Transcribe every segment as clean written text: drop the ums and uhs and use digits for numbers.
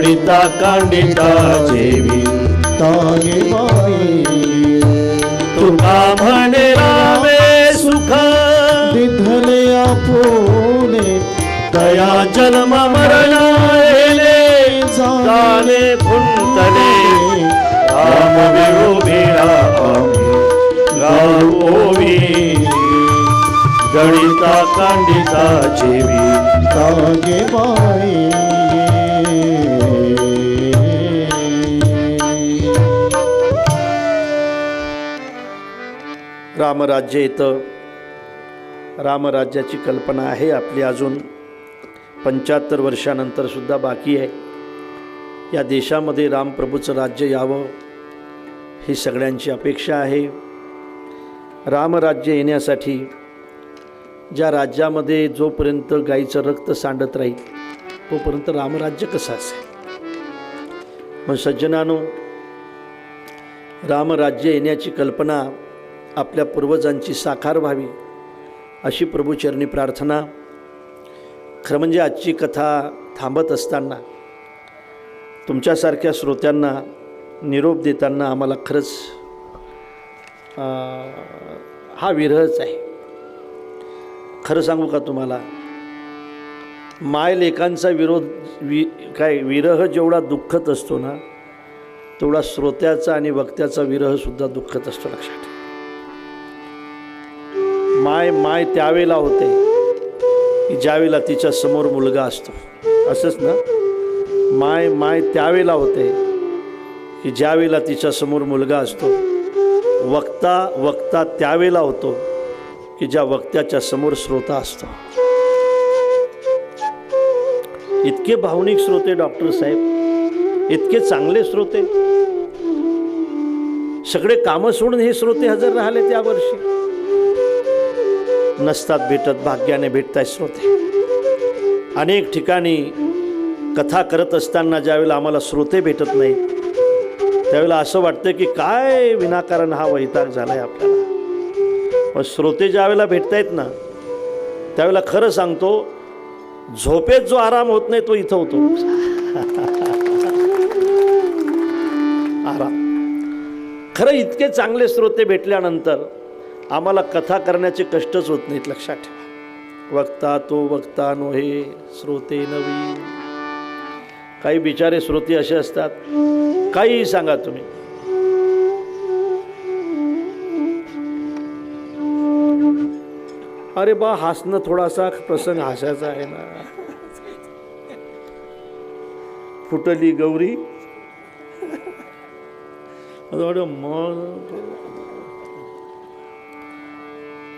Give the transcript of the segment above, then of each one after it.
गणिता कांडिता जेवी तागे बाई तुका म्हणे रामे सुख दिधले आपुले दया जन्म मरणाले जाणे फुंतले राम विरोधीला गाऊ ओवी गणिता कांडिता जेवी तागे बाई रामराज्य येतं. रामराज्याची कल्पना आहे आपली अजून 75 वर्षानंतर सुद्धा बाकी आहे. या देशामध्ये रामप्रभूचं राज्य यावं ही सगळ्यांची अपेक्षा आहे. रामराज्य येण्यासाठी ज्या राज्यामध्ये जोपर्यंत गाईचं रक्त सांडत राहील तोपर्यंत रामराज्य कसं असेल. मग सज्जनानो, रामराज्य येण्याची कल्पना आपल्या पूर्वजांची साकार व्हावी अशी प्रभूचरणी प्रार्थना. खरं म्हणजे आजची कथा थांबत असताना तुमच्यासारख्या श्रोत्यांना निरोप देताना आम्हाला खरंच हा विरहच आहे. खरं सांगू का तुम्हाला, मायलेकांचा विरह जेवढा दुःखत असतो ना तेवढा श्रोत्याचा आणि वक्त्याचा विरहसुद्धा दुःखत असतो. लक्षात ठेवा. माय त्यावेळेला होते की ज्यावेळेला तिच्या समोर मुलगा असतो. असंच ना, माय त्यावेळेला होते की ज्यावेळेला तिच्या समोर मुलगा असतो. वक्ता त्यावेळेला होतो की ज्या वक्त्याच्या समोर श्रोता असतो. इतके भावनिक श्रोते डॉक्टर साहेब, इतके चांगले श्रोते, सगळे कामं सोडून हे श्रोते हजर राहिले. त्या वर्षी नसतात भेटत, भाग्याने भेटताय श्रोते. अनेक ठिकाणी कथा करत असताना ज्यावेळेला आम्हाला श्रोते भेटत नाही त्यावेळेला असं वाटतं की काय विनाकारण हा वैताग झालाय आपल्याला. पण श्रोते ज्यावेळेला भेटतायत ना त्यावेळेला खरं सांगतो, झोपेत जो आराम होत नाही तो इथं होतो. आराम खरं. इतके चांगले श्रोते भेटल्यानंतर आम्हाला कथा करण्याचे कष्टच होत नाहीत. लक्षात ठेवा. वक्ता तो वक्ता नोहे श्रोते नवी. काही बिचारे श्रोते असे असतात, काही सांगा तुम्ही, अरे बा हसणं थोडासा प्रसंग हसायचा आहे ना, फुटली गौरी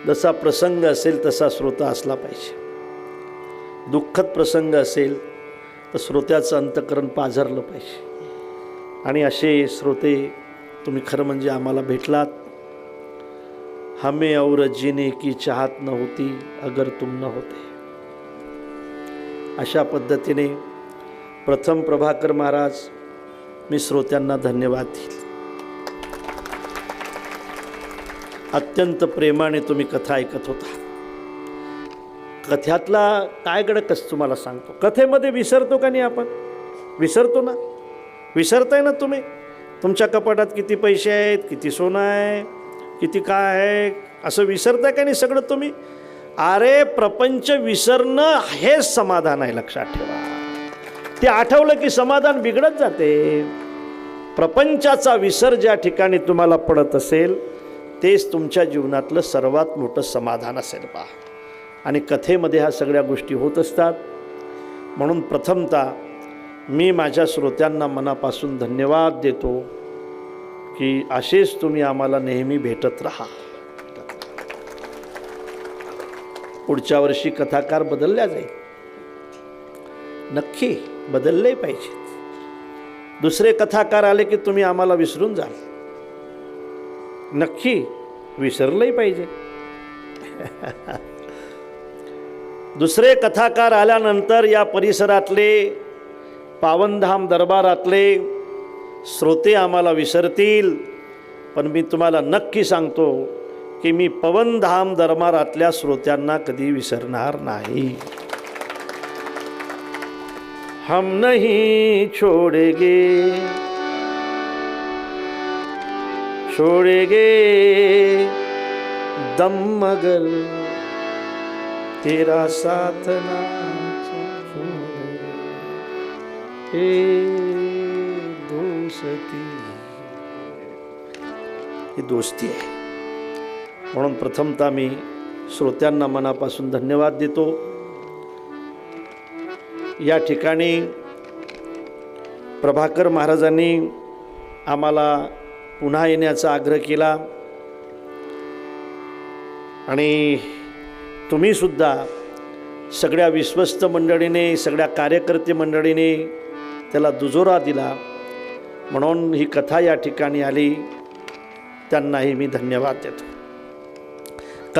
जसा प्रसंग असेल तसा श्रोता असला पाहिजे. दुःखद प्रसंग असेल तर श्रोत्याचं अंतःकरण पाझरलं पाहिजे. आणि असे श्रोते तुम्ही खरं म्हणजे आम्हाला भेटलात. हमें और जीने की चाहत न होती अगर तुम न होते. अशा पद्धतीने प्रथम प्रभाकर महाराज, मी श्रोत्यांना धन्यवाद देईल. अत्यंत प्रेमाने तुम्ही कथा ऐकत होता. कथ्यातला काय गडकच तुम्हाला सांगतो. कथेमध्ये विसरतो का नाही आपण? विसरतो ना. विसरताय ना तुम्ही. तुमच्या कपाटात किती पैसे आहेत, किती सोनं आहे, किती काय आहे, असं विसरताय का नाही सगळं तुम्ही? अरे प्रपंच विसरणं हेच समाधान आहे. लक्षात ठेवा. ते आठवलं की समाधान बिघडत जाते. प्रपंचाचा विसर ज्या ठिकाणी तुम्हाला पडत असेल तेच तुमच्या जीवनातलं सर्वात मोठं समाधान असेल बा. आणि कथेमध्ये ह्या सगळ्या गोष्टी होत असतात. म्हणून प्रथमतः मी माझ्या श्रोत्यांना मनापासून धन्यवाद देतो की असेच तुम्ही आम्हाला नेहमी भेटत राहा. पुढच्या वर्षी कथाकार बदलल्या जाईल. नक्की बदलले पाहिजे. दुसरे कथाकार आले की तुम्ही आम्हाला विसरून जाल. नक्की विसरलंही पाहिजे. दुसरे कथाकार आल्यानंतर या परिसरातले पावनधाम दरबारातले श्रोते आम्हाला विसरतील. पण मी तुम्हाला नक्की सांगतो की मी पवनधाम दरबारातल्या श्रोत्यांना कधी विसरणार नाही. हम नहीं छोड़ेंगे दम मगर तेरा साथ ना छोड़े हे दोस्ती. ही दोस्ती आहे. म्हणून प्रथमतः मी श्रोत्यांना मनापासून धन्यवाद देतो. या ठिकाणी प्रभाकर महाराजांनी आम्हाला पुन्हा येण्याचा आग्रह केला आणि तुम्हीसुद्धा सगळ्या विश्वस्त मंडळीने, सगळ्या कार्यकर्ते मंडळीने त्याला दुजोरा दिला. म्हणून ही कथा या ठिकाणी आली. त्यांनाही मी धन्यवाद देतो.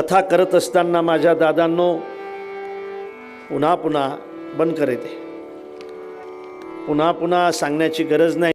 कथा करत असताना माझ्या दादांनो पुन्हा पुन्हा बंद करे ते. पुन्हा पुन्हा सांगण्याची गरज नाही.